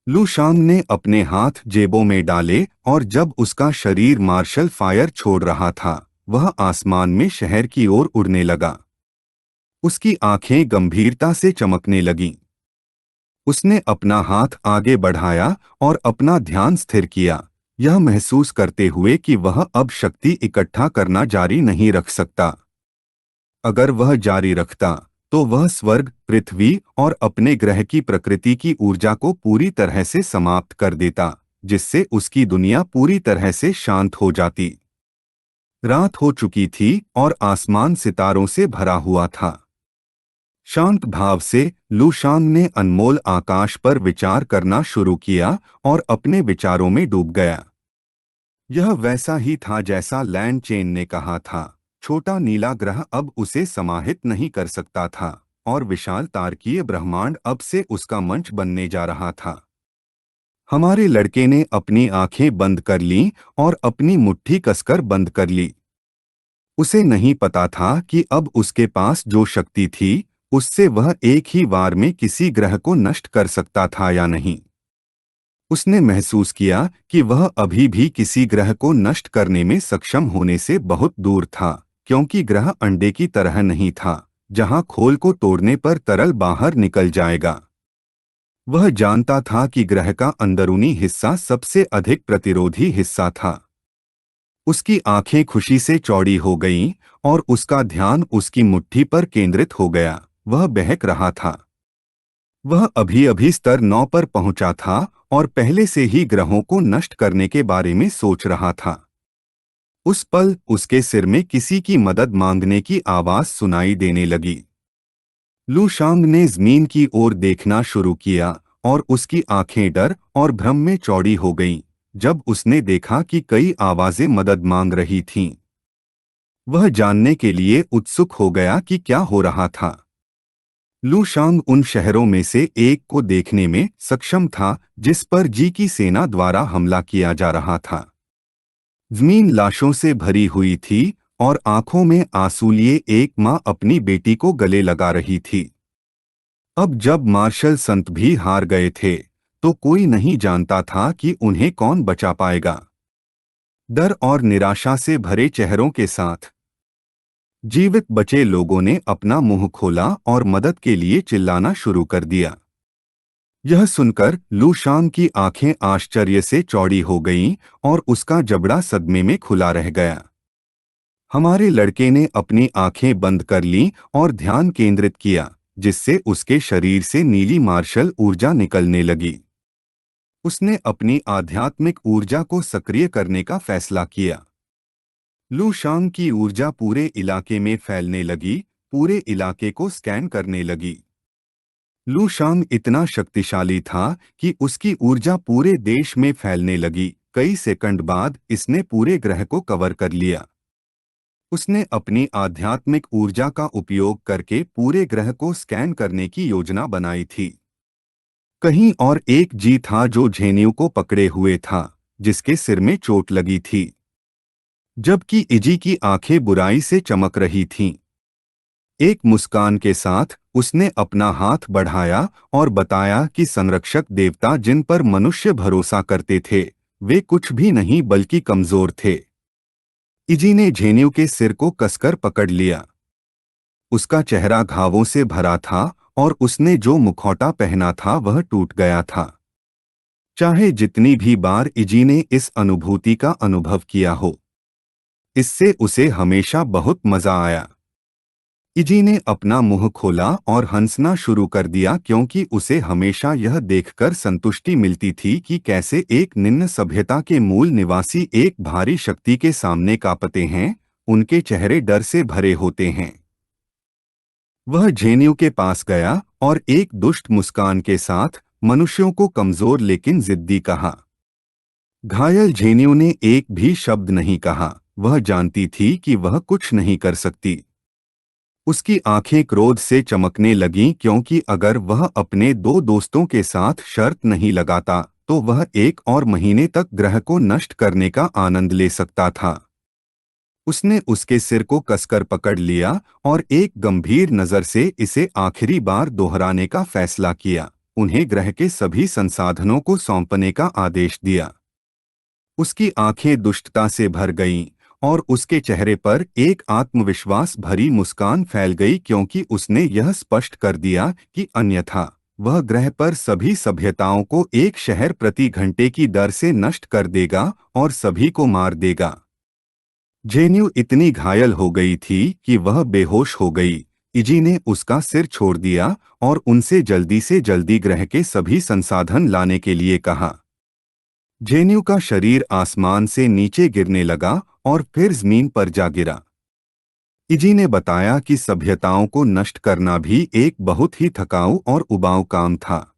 लूशांग ने अपने हाथ जेबों में डाले और जब उसका शरीर मार्शल फायर छोड़ रहा था, वह आसमान में शहर की ओर उड़ने लगा। उसकी आंखें गंभीरता से चमकने लगीं। उसने अपना हाथ आगे बढ़ाया और अपना ध्यान स्थिर किया, यह महसूस करते हुए कि वह अब शक्ति इकट्ठा करना जारी नहीं रख सकता। अगर वह जारी रखता तो वह स्वर्ग, पृथ्वी और अपने ग्रह की प्रकृति की ऊर्जा को पूरी तरह से समाप्त कर देता, जिससे उसकी दुनिया पूरी तरह से शांत हो जाती। रात हो चुकी थी और आसमान सितारों से भरा हुआ था। शांत भाव से लूशांग ने अनमोल आकाश पर विचार करना शुरू किया और अपने विचारों में डूब गया। यह वैसा ही था जैसा लैन चेन ने कहा था। छोटा नीला ग्रह अब उसे समाहित नहीं कर सकता था और विशाल तारकीय ब्रह्मांड अब से उसका मंच बनने जा रहा था। हमारे लड़के ने अपनी आंखें बंद कर लीं और अपनी मुट्ठी कसकर बंद कर ली। उसे नहीं पता था कि अब उसके पास जो शक्ति थी, उससे वह एक ही वार में किसी ग्रह को नष्ट कर सकता था या नहीं। उसने महसूस किया कि वह अभी भी किसी ग्रह को नष्ट करने में सक्षम होने से बहुत दूर था, क्योंकि ग्रह अंडे की तरह नहीं था, जहां खोल को तोड़ने पर तरल बाहर निकल जाएगा। वह जानता था कि ग्रह का अंदरूनी हिस्सा सबसे अधिक प्रतिरोधी हिस्सा था। उसकी आंखें खुशी से चौड़ी हो गईं और उसका ध्यान उसकी मुट्ठी पर केंद्रित हो गया। वह बहक रहा था। वह अभी-अभी स्तर 9 पर पहुंचा था और पहले से ही ग्रहों को नष्ट करने के बारे में सोच रहा था। उस पल उसके सिर में किसी की मदद मांगने की आवाज सुनाई देने लगी। लूशांग ने जमीन की ओर देखना शुरू किया और उसकी आंखें डर और भ्रम में चौड़ी हो गईं जब उसने देखा कि कई आवाजें मदद मांग रही थीं। वह जानने के लिए उत्सुक हो गया कि क्या हो रहा था। लूशांग उन शहरों में से एक को देखने में सक्षम था जिस पर जी की सेना द्वारा हमला किया जा रहा था। जमीन लाशों से भरी हुई थी और आंखों में आंसू लिए एक मां अपनी बेटी को गले लगा रही थी। अब जब मार्शल संत भी हार गए थे, तो कोई नहीं जानता था कि उन्हें कौन बचा पाएगा। डर और निराशा से भरे चेहरों के साथ जीवित बचे लोगों ने अपना मुंह खोला और मदद के लिए चिल्लाना शुरू कर दिया। यह सुनकर लूशांग की आंखें आश्चर्य से चौड़ी हो गईं और उसका जबड़ा सदमे में खुला रह गया। हमारे लड़के ने अपनी आंखें बंद कर लीं और ध्यान केंद्रित किया, जिससे उसके शरीर से नीली मार्शल ऊर्जा निकलने लगी। उसने अपनी आध्यात्मिक ऊर्जा को सक्रिय करने का फैसला किया। लूशांग की ऊर्जा पूरे इलाके में फैलने लगी, पूरे इलाके को स्कैन करने लगी। लूशांग इतना शक्तिशाली था कि उसकी ऊर्जा पूरे देश में फैलने लगी। कई सेकंड बाद इसने पूरे ग्रह को कवर कर लिया। उसने अपनी आध्यात्मिक ऊर्जा का उपयोग करके पूरे ग्रह को स्कैन करने की योजना बनाई थी। कहीं और एक जी था जो झेनियों को पकड़े हुए था, जिसके सिर में चोट लगी थी, जबकि इजी की आंखें बुराई से चमक रही थीं। एक मुस्कान के साथ उसने अपना हाथ बढ़ाया और बताया कि संरक्षक देवता जिन पर मनुष्य भरोसा करते थे, वे कुछ भी नहीं बल्कि कमजोर थे। इजी ने झेनियों के सिर को कसकर पकड़ लिया। उसका चेहरा घावों से भरा था और उसने जो मुखौटा पहना था वह टूट गया था। चाहे जितनी भी बार इजी ने इस अनुभूति का अनुभव किया हो, इससे उसे हमेशा बहुत मजा आया। इजी ने अपना मुंह खोला और हंसना शुरू कर दिया, क्योंकि उसे हमेशा यह देखकर संतुष्टि मिलती थी कि कैसे एक निम्न सभ्यता के मूल निवासी एक भारी शक्ति के सामने कांपते हैं। उनके चेहरे डर से भरे होते हैं। वह झेनियों के पास गया और एक दुष्ट मुस्कान के साथ मनुष्यों को कमजोर लेकिन जिद्दी कहा। घायल झेनियों ने एक भी शब्द नहीं कहा। वह जानती थी कि वह कुछ नहीं कर सकती। उसकी आंखें क्रोध से चमकने लगीं, क्योंकि अगर वह अपने दो दोस्तों के साथ शर्त नहीं लगाता तो वह एक और महीने तक ग्रह को नष्ट करने का आनंद ले सकता था। उसने उसके सिर को कसकर पकड़ लिया और एक गंभीर नजर से इसे आखिरी बार दोहराने का फैसला किया। उन्हें ग्रह के सभी संसाधनों को सौंपने का आदेश दिया। उसकी आंखें दुष्टता से भर गईं और उसके चेहरे पर एक आत्मविश्वास भरी मुस्कान फैल गई, क्योंकि उसने यह स्पष्ट कर दिया कि अन्यथा वह ग्रह पर सभी सभ्यताओं को एक शहर प्रति घंटे की दर से नष्ट कर देगा और सभी को मार देगा। जेन्यू इतनी घायल हो गई थी कि वह बेहोश हो गई। इजी ने उसका सिर छोड़ दिया और उनसे जल्दी से जल्दी ग्रह के सभी संसाधन लाने के लिए कहा। जेन्यू का शरीर आसमान से नीचे गिरने लगा और फिर जमीन पर जा गिरा। इजी ने बताया कि सभ्यताओं को नष्ट करना भी एक बहुत ही थकाऊ और उबाऊ काम था।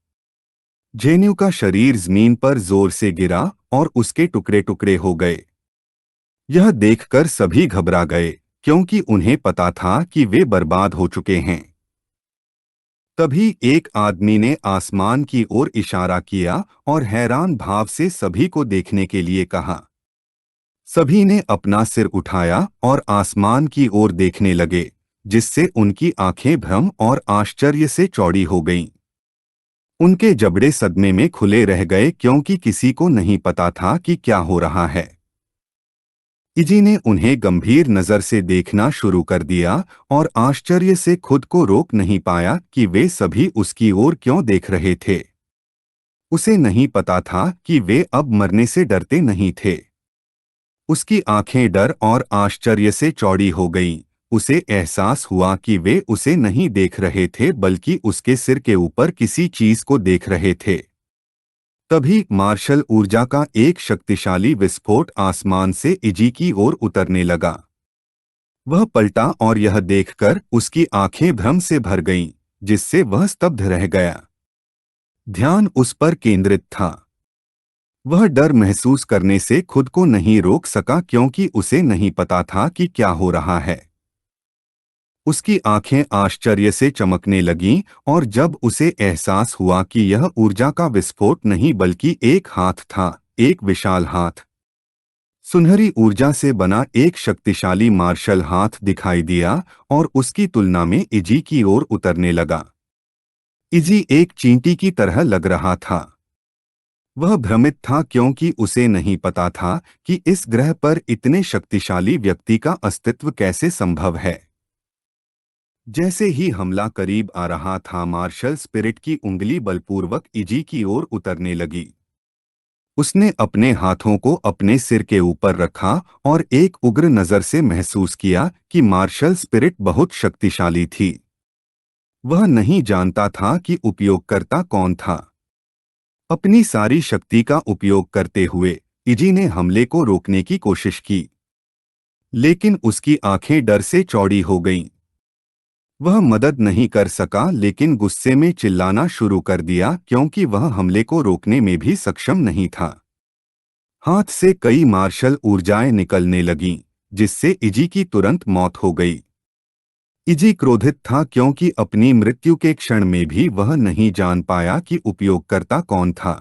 जेन्यू का शरीर जमीन पर जोर से गिरा और उसके टुकड़े टुकड़े हो गए। यह देखकर सभी घबरा गए, क्योंकि उन्हें पता था कि वे बर्बाद हो चुके हैं। तभी एक आदमी ने आसमान की ओर इशारा किया और हैरान भाव से सभी को देखने के लिए कहा। सभी ने अपना सिर उठाया और आसमान की ओर देखने लगे, जिससे उनकी आंखें भ्रम और आश्चर्य से चौड़ी हो गईं। उनके जबड़े सदमे में खुले रह गए, क्योंकि किसी को नहीं पता था कि क्या हो रहा है। इजी ने उन्हें गंभीर नजर से देखना शुरू कर दिया और आश्चर्य से खुद को रोक नहीं पाया कि वे सभी उसकी ओर क्यों देख रहे थे। उसे नहीं पता था कि वे अब मरने से डरते नहीं थे। उसकी आंखें डर और आश्चर्य से चौड़ी हो गईं। उसे एहसास हुआ कि वे उसे नहीं देख रहे थे, बल्कि उसके सिर के ऊपर किसी चीज को देख रहे थे। तभी मार्शल ऊर्जा का एक शक्तिशाली विस्फोट आसमान से इजी की ओर उतरने लगा। वह पलटा और यह देखकर उसकी आंखें भ्रम से भर गईं, जिससे वह स्तब्ध रह गया। ध्यान उस पर केंद्रित था। वह डर महसूस करने से खुद को नहीं रोक सका, क्योंकि उसे नहीं पता था कि क्या हो रहा है। उसकी आंखें आश्चर्य से चमकने लगीं और जब उसे एहसास हुआ कि यह ऊर्जा का विस्फोट नहीं बल्कि एक हाथ था, एक विशाल हाथ। सुनहरी ऊर्जा से बना एक शक्तिशाली मार्शल हाथ दिखाई दिया और उसकी तुलना में इजी की ओर उतरने लगा। इजी एक चींटी की तरह लग रहा था। वह भ्रमित था, क्योंकि उसे नहीं पता था कि इस ग्रह पर इतने शक्तिशाली व्यक्ति का अस्तित्व कैसे संभव है। जैसे ही हमला करीब आ रहा था, मार्शल स्पिरिट की उंगली बलपूर्वक इजी की ओर उतरने लगी। उसने अपने हाथों को अपने सिर के ऊपर रखा और एक उग्र नजर से महसूस किया कि मार्शल स्पिरिट बहुत शक्तिशाली थी। वह नहीं जानता था कि उपयोगकर्ता कौन था। अपनी सारी शक्ति का उपयोग करते हुए इजी ने हमले को रोकने की कोशिश की, लेकिन उसकी आंखें डर से चौड़ी हो गईं। वह मदद नहीं कर सका, लेकिन गुस्से में चिल्लाना शुरू कर दिया, क्योंकि वह हमले को रोकने में भी सक्षम नहीं था। हाथ से कई मार्शल ऊर्जाएं निकलने लगीं, जिससे इजी की तुरंत मौत हो गई। इजी क्रोधित था, क्योंकि अपनी मृत्यु के क्षण में भी वह नहीं जान पाया कि उपयोगकर्ता कौन था।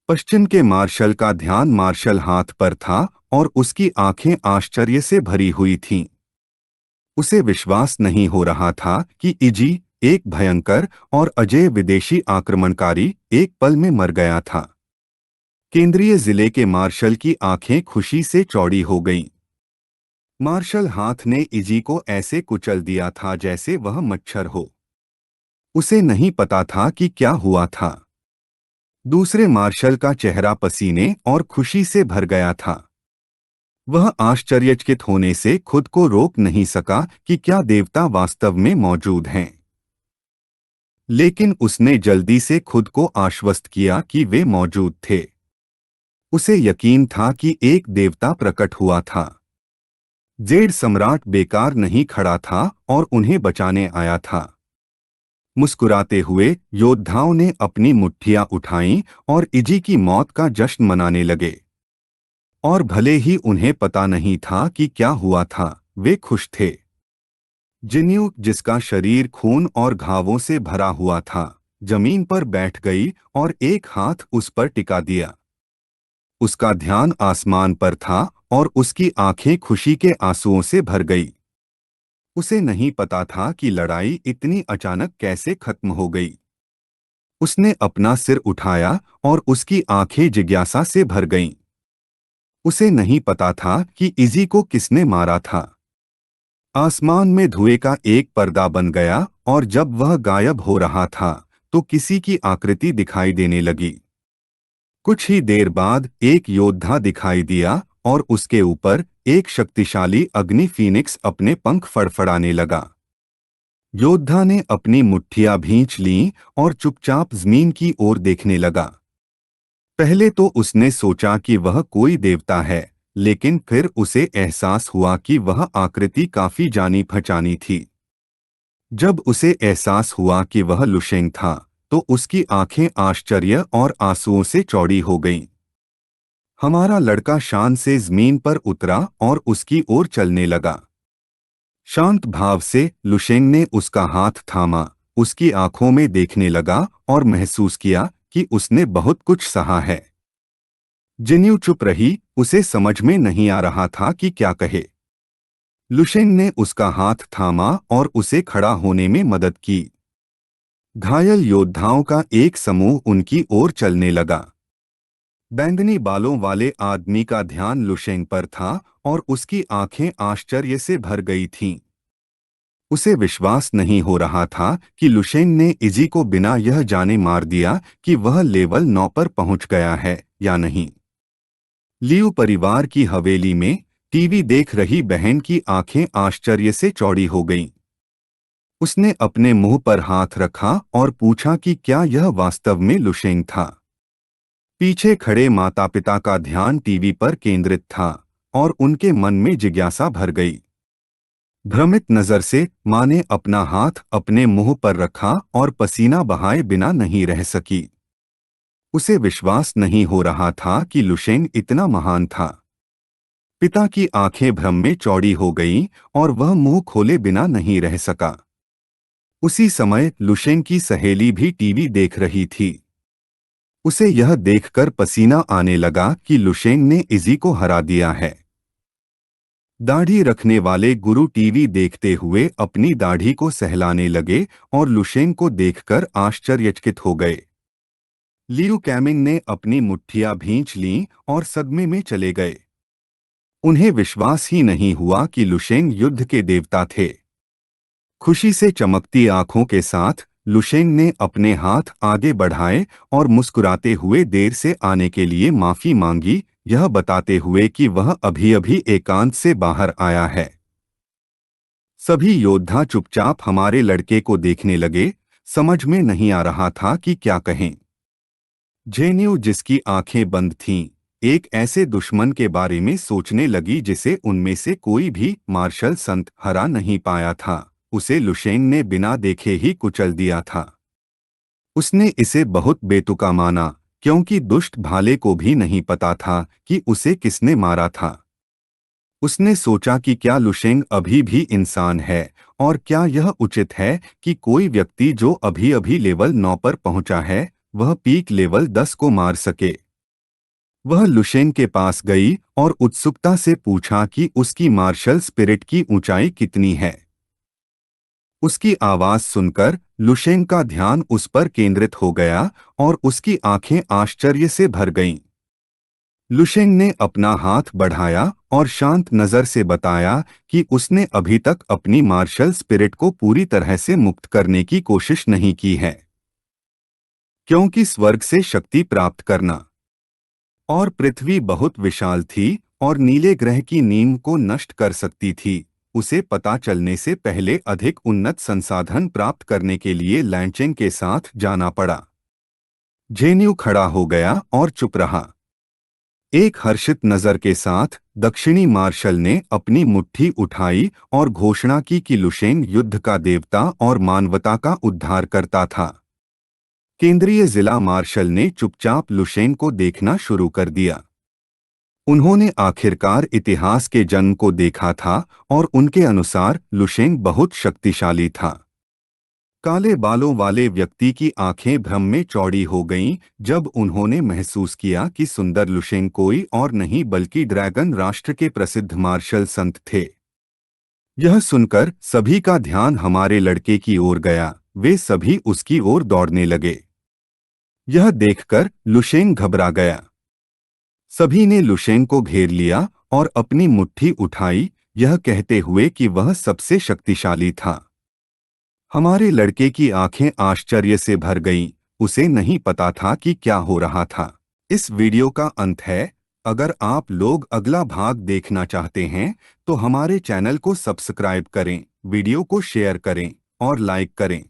पश्चिम के मार्शल का ध्यान मार्शल हाथ पर था और उसकी आंखें आश्चर्य से भरी हुई थीं। उसे विश्वास नहीं हो रहा था कि इजी, एक भयंकर और अजेय विदेशी आक्रमणकारी, एक पल में मर गया था। केंद्रीय जिले के मार्शल की आंखें खुशी से चौड़ी हो गईं। मार्शल हाथ ने इजी को ऐसे कुचल दिया था जैसे वह मच्छर हो। उसे नहीं पता था कि क्या हुआ था। दूसरे मार्शल का चेहरा पसीने और खुशी से भर गया था। वह आश्चर्यचकित होने से खुद को रोक नहीं सका कि क्या देवता वास्तव में मौजूद हैं। लेकिन उसने जल्दी से खुद को आश्वस्त किया कि वे मौजूद थे। उसे यकीन था कि एक देवता प्रकट हुआ था। जेड सम्राट बेकार नहीं खड़ा था और उन्हें बचाने आया था। मुस्कुराते हुए योद्धाओं ने अपनी मुट्ठियां उठाईं और इजी की मौत का जश्न मनाने लगे। और भले ही उन्हें पता नहीं था कि क्या हुआ था, वे खुश थे। जिन्यू, जिसका शरीर खून और घावों से भरा हुआ था, जमीन पर बैठ गई और एक हाथ उस पर टिका दिया। उसका ध्यान आसमान पर था और उसकी आंखें खुशी के आंसुओं से भर गई। उसे नहीं पता था कि लड़ाई इतनी अचानक कैसे खत्म हो गई। उसने अपना सिर उठाया और उसकी आंखें जिज्ञासा से भर गईं। उसे नहीं पता था कि इजी को किसने मारा था। आसमान में धुएं का एक पर्दा बन गया और जब वह गायब हो रहा था तो किसी की आकृति दिखाई देने लगी। कुछ ही देर बाद एक योद्धा दिखाई दिया और उसके ऊपर एक शक्तिशाली अग्नि फीनिक्स अपने पंख फड़फड़ाने लगा। योद्धा ने अपनी मुट्ठियां भींच लीं और चुपचाप जमीन की ओर देखने लगा। पहले तो उसने सोचा कि वह कोई देवता है, लेकिन फिर उसे एहसास हुआ कि वह आकृति काफी जानी पहचानी थी। जब उसे एहसास हुआ कि वह लुशेंग था तो उसकी आंखें आश्चर्य और आंसुओं से चौड़ी हो गईं। हमारा लड़का शान से जमीन पर उतरा और उसकी ओर चलने लगा। शांत भाव से लुशेंग ने उसका हाथ थामा, उसकी आंखों में देखने लगा और महसूस किया कि उसने बहुत कुछ सहा है। जिन्यू चुप रही, उसे समझ में नहीं आ रहा था कि क्या कहे। लुशेंग ने उसका हाथ थामा और उसे खड़ा होने में मदद की। घायल योद्धाओं का एक समूह उनकी ओर चलने लगा। बैंगनी बालों वाले आदमी का ध्यान लुशेंग पर था और उसकी आंखें आश्चर्य से भर गई थीं। उसे विश्वास नहीं हो रहा था कि लुशेंग ने इजी को बिना यह जाने मार दिया कि वह लेवल 9 पर पहुंच गया है या नहीं। लियू परिवार की हवेली में टीवी देख रही बहन की आंखें आश्चर्य से चौड़ी हो गईं। उसने अपने मुंह पर हाथ रखा और पूछा कि क्या यह वास्तव में लुशेंग था। पीछे खड़े माता पिता का ध्यान टीवी पर केंद्रित था और उनके मन में जिज्ञासा भर गई। भ्रमित नजर से मां ने अपना हाथ अपने मुंह पर रखा और पसीना बहाए बिना नहीं रह सकी। उसे विश्वास नहीं हो रहा था कि लुशेंग इतना महान था। पिता की आंखें भ्रम में चौड़ी हो गईं और वह मुंह खोले बिना नहीं रह सका। उसी समय लुशेंग की सहेली भी टीवी देख रही थी। उसे यह देखकर पसीना आने लगा कि लुशेंग ने इजी को हरा दिया है। दाढ़ी रखने वाले गुरु टीवी देखते हुए अपनी दाढ़ी को सहलाने लगे और लुशेंग को देखकर आश्चर्यचकित हो गए। लियू कैमिंग ने अपनी मुट्ठियां भींच लीं और सदमे में चले गए। उन्हें विश्वास ही नहीं हुआ कि लुशेंग युद्ध के देवता थे। खुशी से चमकती आंखों के साथ लुशेंग ने अपने हाथ आगे बढ़ाए और मुस्कुराते हुए देर से आने के लिए माफी मांगी, यह बताते हुए कि वह अभी-अभी एकांत से बाहर आया है। सभी योद्धा चुपचाप हमारे लड़के को देखने लगे, समझ में नहीं आ रहा था कि क्या कहें। जेन्यू, जिसकी आंखें बंद थीं, एक ऐसे दुश्मन के बारे में सोचने लगी जिसे उनमें से कोई भी मार्शल संत हरा नहीं पाया था। उसे लुशेंग ने बिना देखे ही कुचल दिया था। उसने इसे बहुत बेतुका माना क्योंकि दुष्ट भाले को भी नहीं पता था कि उसे किसने मारा था। उसने सोचा कि क्या लुशेंग अभी भी इंसान है और क्या यह उचित है कि कोई व्यक्ति जो अभी-अभी लेवल 9 पर पहुंचा है, वह पीक लेवल 10 को मार सके। वह लुशेंग के पास गई और उत्सुकता से पूछा कि उसकी मार्शल स्पिरिट की ऊंचाई कितनी है। उसकी आवाज सुनकर लुशेंग का ध्यान उस पर केंद्रित हो गया और उसकी आंखें आश्चर्य से भर गईं। लुशेंग ने अपना हाथ बढ़ाया और शांत नजर से बताया कि उसने अभी तक अपनी मार्शल स्पिरिट को पूरी तरह से मुक्त करने की कोशिश नहीं की है, क्योंकि स्वर्ग से शक्ति प्राप्त करना और पृथ्वी बहुत विशाल थी और नीले ग्रह की नींव को नष्ट कर सकती थी। उसे पता चलने से पहले अधिक उन्नत संसाधन प्राप्त करने के लिए लैंचेंग के साथ जाना पड़ा। जेन्यू खड़ा हो गया और चुप रहा। एक हर्षित नजर के साथ दक्षिणी मार्शल ने अपनी मुट्ठी उठाई और घोषणा की कि लुशेंग युद्ध का देवता और मानवता का उद्धार करता था। केंद्रीय जिला मार्शल ने चुपचाप लुशेंग को देखना शुरू कर दिया। उन्होंने आखिरकार इतिहास के जन्म को देखा था और उनके अनुसार लुशेंग बहुत शक्तिशाली था। काले बालों वाले व्यक्ति की आंखें भ्रम में चौड़ी हो गईं जब उन्होंने महसूस किया कि सुंदर लुशेंग कोई और नहीं बल्कि ड्रैगन राष्ट्र के प्रसिद्ध मार्शल संत थे। यह सुनकर सभी का ध्यान हमारे लड़के की ओर गया। वे सभी उसकी ओर दौड़ने लगे। यह देखकर लुशेंग घबरा गया। सभी ने लुशेंग को घेर लिया और अपनी मुट्ठी उठाई, यह कहते हुए कि वह सबसे शक्तिशाली था। हमारे लड़के की आंखें आश्चर्य से भर गईं, उसे नहीं पता था कि क्या हो रहा था। इस वीडियो का अंत है। अगर आप लोग अगला भाग देखना चाहते हैं तो हमारे चैनल को सब्सक्राइब करें, वीडियो को शेयर करें और लाइक करें।